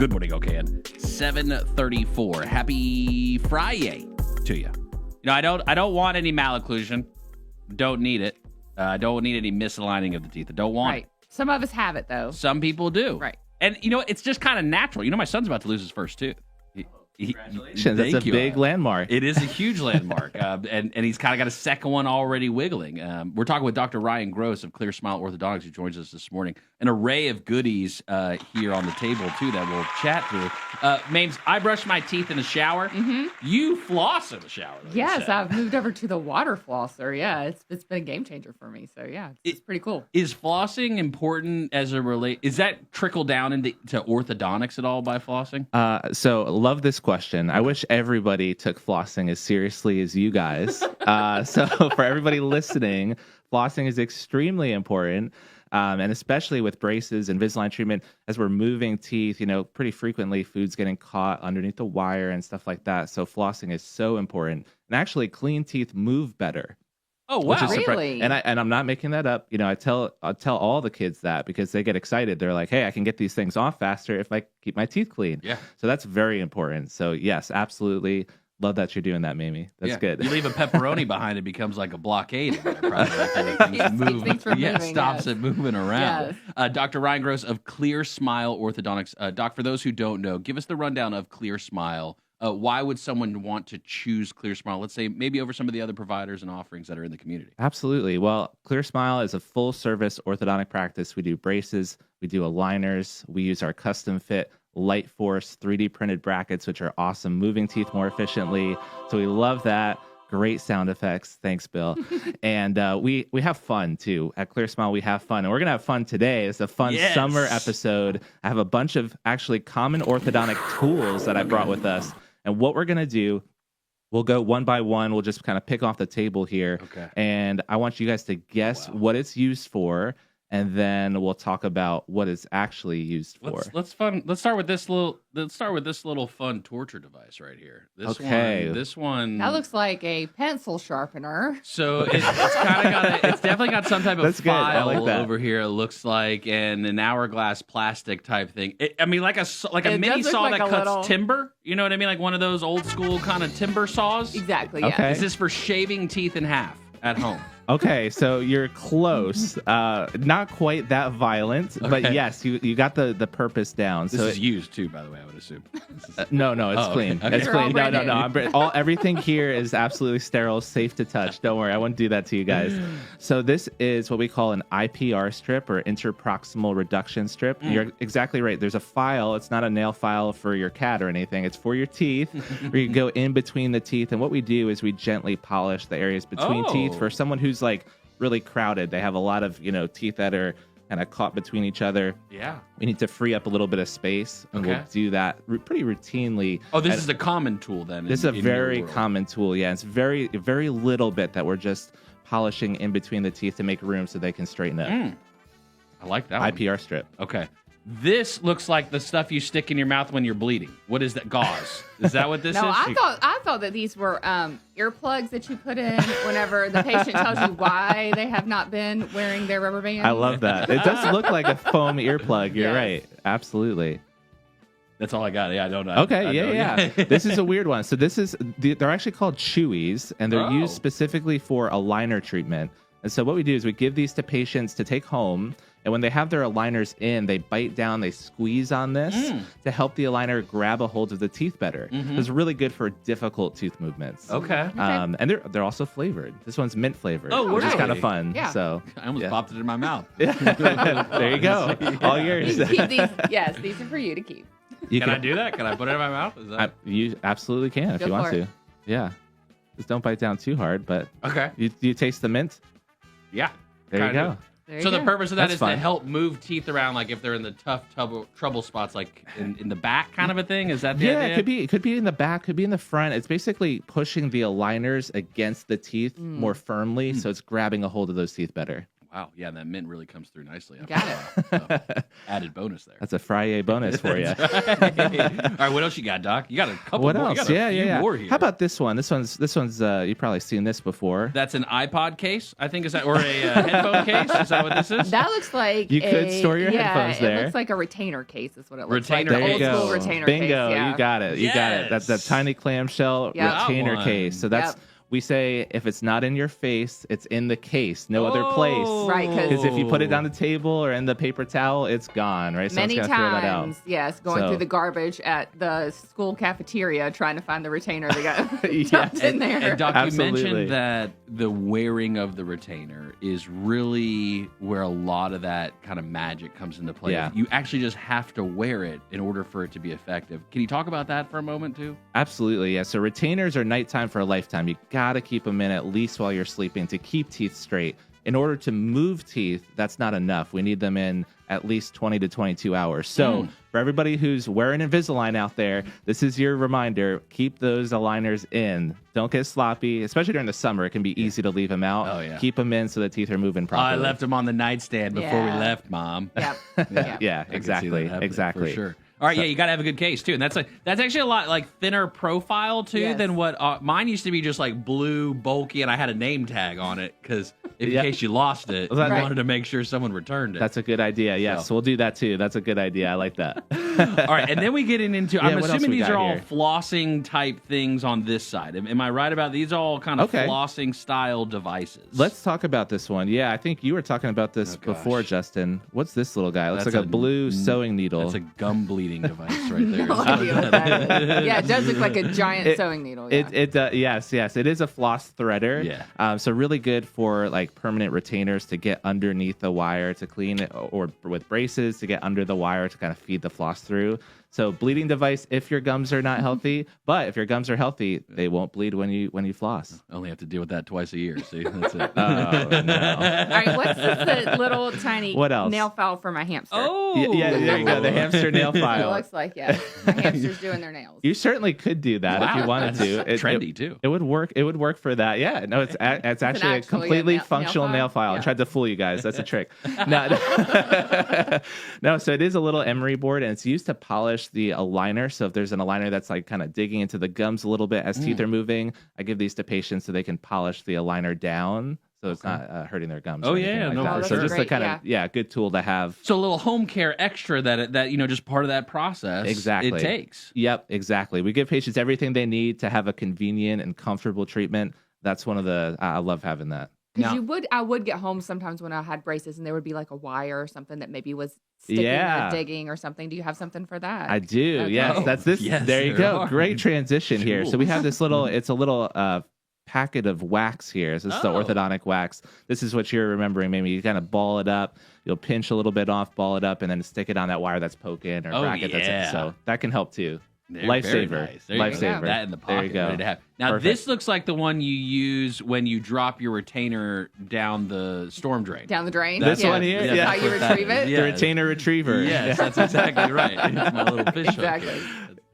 Good morning, LKN. 7:34. Happy Friday to you. I don't want any malocclusion. Don't need it. Don't need any misaligning of the teeth. I don't want it. Some of us have it, though. Some people do. Right. And, it's just kind of natural. My son's about to lose his first tooth. Congratulations. That's a big landmark. It is a huge landmark. And he's kind of got a second one already wiggling. We're talking with Dr. Ryan Gross of Clear Smile Orthodontics, who joins us this morning. An array of goodies here on the table, too, that we'll chat through. Mames, I brush my teeth in the shower. Mm-hmm. You floss in the shower. Yes, I've moved over to the water flosser. Yeah, it's been a game changer for me. So, yeah, it's pretty cool. Is flossing important as a Is that trickle down into orthodontics at all by flossing? So, love this question. I wish everybody took flossing as seriously as you guys. So, for everybody listening, flossing is extremely important. And especially with braces and Invisalign treatment, as we're moving teeth, pretty frequently food's getting caught underneath the wire and stuff like that. So flossing is so important. And actually, clean teeth move better. Oh, wow. Really? And I'm not making that up. I tell all the kids that because they get excited. They're like, hey, I can get these things off faster if I keep my teeth clean. Yeah. So that's very important. So yes, absolutely. Love that you're doing that, Mamie. That's good. You leave a pepperoni behind, it becomes like a blockade. Stops it moving around. Yes. Dr. Ryan Gross of Clear Smile Orthodontics. Doc, for those who don't know, give us the rundown of Clear Smile. Why would someone want to choose Clear Smile, let's say, maybe over some of the other providers and offerings that are in the community? Absolutely. Well, Clear Smile is a full-service orthodontic practice. We do braces, we do aligners, we use our custom-fit Light Force 3D printed brackets, which are awesome, moving teeth more efficiently. So we love that. Great sound effects. Thanks, Bill. And we have fun, too. At Clear Smile, we have fun. And we're going to have fun today. It's a fun summer episode. I have a bunch of actually common orthodontic tools that I brought with us. And what we're going to do, we'll go one by one. We'll just kind of pick off the table here. Okay. And I want you guys to guess what it's used for. And then we'll talk about what it's actually used for. Let's start with this little fun torture device right here. This one. That looks like a pencil sharpener. So it's definitely got some type of file over here. It looks like an hourglass plastic type thing. Like a mini saw that cuts timber. You know what I mean? Like one of those old school kind of timber saws. Exactly. Yeah. Okay. Is this for shaving teeth in half at home? Okay, so you're close. Not quite that violent, but yes, you got the purpose down. This is used too, by the way, I would assume. No, it's clean. Okay. It's clean. No. Everything here is absolutely sterile, safe to touch. Don't worry, I wouldn't do that to you guys. So this is what we call an IPR strip or interproximal reduction strip. You're exactly right. There's a file. It's not a nail file for your cat or anything. It's for your teeth, where you can go in between the teeth. And what we do is we gently polish the areas between teeth for someone who's like really crowded. They have a lot of teeth that are kind of caught between each other. Yeah, we need to free up a little bit of space, and we'll do that pretty routinely. Oh, this is a common tool then. This is a very common tool. Yeah, it's very little bit that we're just polishing in between the teeth to make room so they can straighten up. I like that IPR strip. Okay. This looks like the stuff you stick in your mouth when you're bleeding. What is that? Gauze? Is that what this is? No, I thought that these were earplugs that you put in whenever the patient tells you why they have not been wearing their rubber band. I love that. It does look like a foam earplug. You're right. Absolutely. That's all I got. Yeah, I don't know. Okay, yeah. This is a weird one. So they're actually called Chewies, and they're used specifically for aligner treatment. And so what we do is we give these to patients to take home. And when they have their aligners in, they bite down, they squeeze on this to help the aligner grab a hold of the teeth better. It's really good for difficult tooth movements. Okay. And they're also flavored. This one's mint flavored, which is kind of fun. Yeah. So I almost popped it in my mouth. There you go. All yours. These are for you to keep. Can I do that? Can I put it in my mouth? You absolutely can if you want to. Yeah. Just don't bite down too hard, but okay. You taste the mint? Yeah. There you go. So the purpose of that is to help move teeth around, like if they're in the tough trouble spots, like in the back, kind of a thing. Is that the idea? It could be in the back, could be in the front. It's basically pushing the aligners against the teeth more firmly, so it's grabbing a hold of those teeth better. Wow, yeah, that mint really comes through nicely. Got it. added bonus there. That's a Friday bonus for you. Right. All right, what else you got, Doc? You got a couple What more. else? You got a few more here. How about this one? This one's you've probably seen this before. That's an iPod case, I think, is that, or a headphone case? Is that what this is? That looks like You could store your headphones there. It looks like a retainer case is what it looks Retainer like. There The you old go. school retainer case. Bingo, Yeah. you got it. You got it. That's that Yes. tiny clamshell Yep. retainer That one. case. So that's Yep. we say if it's not in your face, it's in the case, no other place. Right, 'cause- Because if you put it on the table or in the paper towel, it's gone, right? Many Someone's gonna throw that out. times, yes, going So- through the garbage at the school cafeteria trying to find the retainer that got Yeah. dumped in there. And Doc, Absolutely. you mentioned that the wearing of the retainer is really where a lot of that kind of magic comes into play. Yeah. You actually just have to wear it in order for it to be effective. Can you talk about that for a moment, too? Absolutely, yeah. So retainers are nighttime for a lifetime. You gotta keep them in at least while you're sleeping to keep teeth straight. In order to move teeth, that's not enough. We need them in at least 20 to 22 hours. So for everybody who's wearing Invisalign out there, this is your reminder. Keep those aligners in. Don't get sloppy, especially during the summer. It can be easy to leave them out. Oh, yeah. Keep them in so the teeth are moving I properly. left them on the nightstand before we Yeah. left, Mom. Yep. Yeah, I can see exactly. that happening Exactly. for sure. All right, yeah, you got to have a good case too, and that's actually a lot like thinner profile too Yes. than what mine used to be. Just like blue, bulky, and I had a name tag on it because in Yeah. case you lost it, Well, that- you wanted to make sure someone returned it. That's a good idea. Yes, So. we'll do that too. That's a good idea. I like that. All right, and then we get into. Yeah, I'm what else assuming we these got are all here? flossing type things on this side. Am I right about these? Are all kind of Okay. flossing style devices. Let's talk about this one. Yeah, I think you were talking about this Oh, gosh. before, Justin. What's this little guy? It looks That's like a blue sewing needle. That's a gum bleeding device right there. No idea what that is. Yeah, it does look like a giant sewing needle. Yeah. Yes, it is a floss threader. Yeah. So really good for like permanent retainers to get underneath the wire to clean it, or with braces to get under the wire to kind of feed the floss through. So bleeding device if your gums are not healthy, but if your gums are healthy, they won't bleed when you floss. Only have to deal with that twice a year. See, that's it. Oh, no. All right, what's this little tiny What else? nail file for my hamster? Oh, Yeah, there you go. The hamster nail It file. looks like, yeah. My hamster's doing their nails. You certainly could do that if you Wow, wanted to. that's trendy, too. It would work. It would work for that. Yeah. No, it's actually a actually completely a nail functional file? nail file. I Yeah. tried to fool you guys. That's a trick. No, so it is a little emery board, and it's used to polish the aligner. So if there's an aligner that's like kind of digging into the gums a little bit as teeth are moving, I give these to patients so they can polish the aligner down. So it's not hurting their gums. Oh, or anything yeah, like no, that. for So sure. just a Great, kind of good tool to have. So a little home care extra that just part of that process. Exactly. It takes. Yep, exactly. We give patients everything they need to have a convenient and comfortable treatment. That's one of the I love having that. Because Now- I would get home sometimes when I had braces and there would be like a wire or something that maybe was sticking Yeah. or digging or something. Do you have something for that? I do. Okay. Yes, that's this. Yes, there you there go. are. Great transition here. So we have this little. It's a little packet of wax here. So this is the Oh. orthodontic wax. This is what you're remembering. Maybe you kind of ball it up. You'll pinch a little bit off, ball it up, and then stick it on that wire that's poking or Oh, bracket. That's yeah. it. So that can help too. Very Lifesaver. nice. There you go. Lifesaver. That in the pocket. There you go. Ready to have. Now Perfect. this looks like the one you use when you drop your retainer down the storm drain. Down the drain? This Yeah. one here? That's Yeah. how you That's what retrieve that it? is. The retainer retriever. Yes, that's exactly right. It's my little fish hook Exactly. here.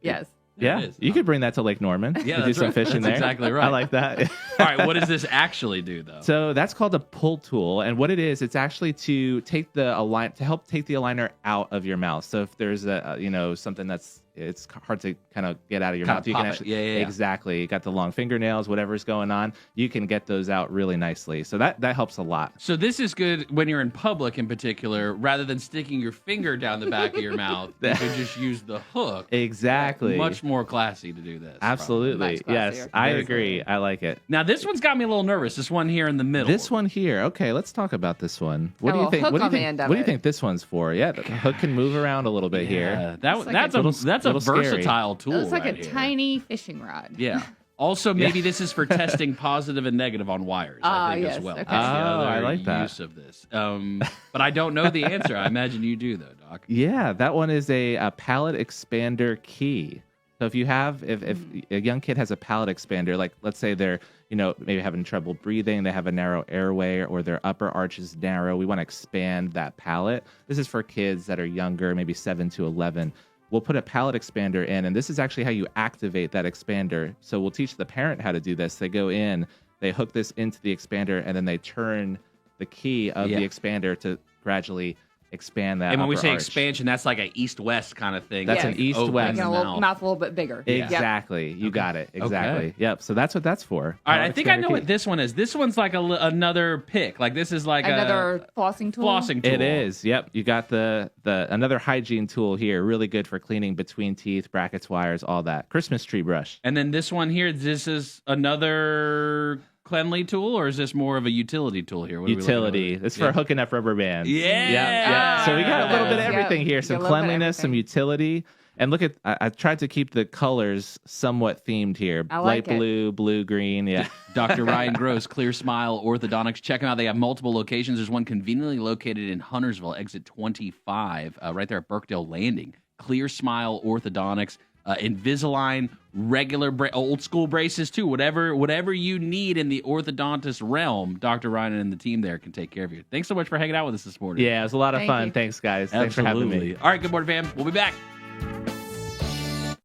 Yes. Yeah, It is. you could bring that to Lake Norman. Yeah, You do that's some right. fishing That's there. exactly right. I like that. All right, what does this actually do though? So that's called a pull tool, and what it is, it's actually to take the to help take the aligner out of your mouth. So if there's a something that's it's hard to kind of get out of your Kinda mouth, you can pop it. actually Yeah. exactly. You got the long fingernails, whatever's going on, you can get those out really nicely. So that helps a lot. So this is good when you're in public in particular, rather than sticking your finger down the back of your mouth, you can just use the hook. Exactly. Much more classy to do this. Absolutely. Much Yes, classier. I Very agree. I like it. Now this one's got me a little nervous. This one here in the middle. This one here. Okay, let's talk about this one. What do Oh, you think? hook What do you on the think? end of What do you it. think this one's for? Yeah, the hook can move around a little bit here. Yeah, It's like that's a a little- that's a little scary. versatile tool. It looks like right a here. tiny fishing rod. Yeah. Also, maybe this is for testing positive and negative on wires. I think yes, as well. okay. That's the Oh, I other like that. use of this. But I don't know the answer. I imagine you do, though, Doc. Yeah, that one is a palate expander key. So if you have, if a young kid has a palate expander, like let's say they're, maybe having trouble breathing, they have a narrow airway or their upper arch is narrow, we want to expand that palate. This is for kids that are younger, maybe 7 to 11. We'll put a palate expander in, and this is actually how you activate that expander. So we'll teach the parent how to do this. They go in, they hook this into the expander, and then they turn the key of the expander to gradually expand that. And when we upper say arch. expansion, that's like an east-west kind of thing. That's Yeah. an east-west. Making a mouth. mouth a little bit bigger. Yep. Exactly. You got it. Exactly. Yep. So that's what that's for. All right, I think I know what this one is. This one's like another pick. Like this is like Another flossing tool. flossing tool. It is. Yep. You got the another hygiene tool here. Really good for cleaning between teeth, brackets, wires, all that. Christmas tree brush. And then this one here, this is another cleanly tool, or is this more of a utility tool here? What are we looking Utility. at? It's for hooking up rubber bands. Yeah. Yep. Yep. So we got a little bit of Yep. everything here. You Some got a little bit of cleanliness, some everything. utility. And look at, I tried to keep the colors somewhat themed here. I like Light it. blue, blue, green. Yeah. Dr. Ryan Gross, Clear Smile Orthodontics. Check them out. They have multiple locations. There's one conveniently located in Huntersville, exit 25, right there at Birkdale Landing. Clear Smile Orthodontics. Invisalign, regular old school braces too. Whatever you need in the orthodontist realm, Dr. Ryan and the team there can take care of you. Thanks so much for hanging out with us this morning. Yeah, it was a lot of Thank fun. you. Thanks, guys. Thanks for having me. All right, good morning, fam. We'll be back.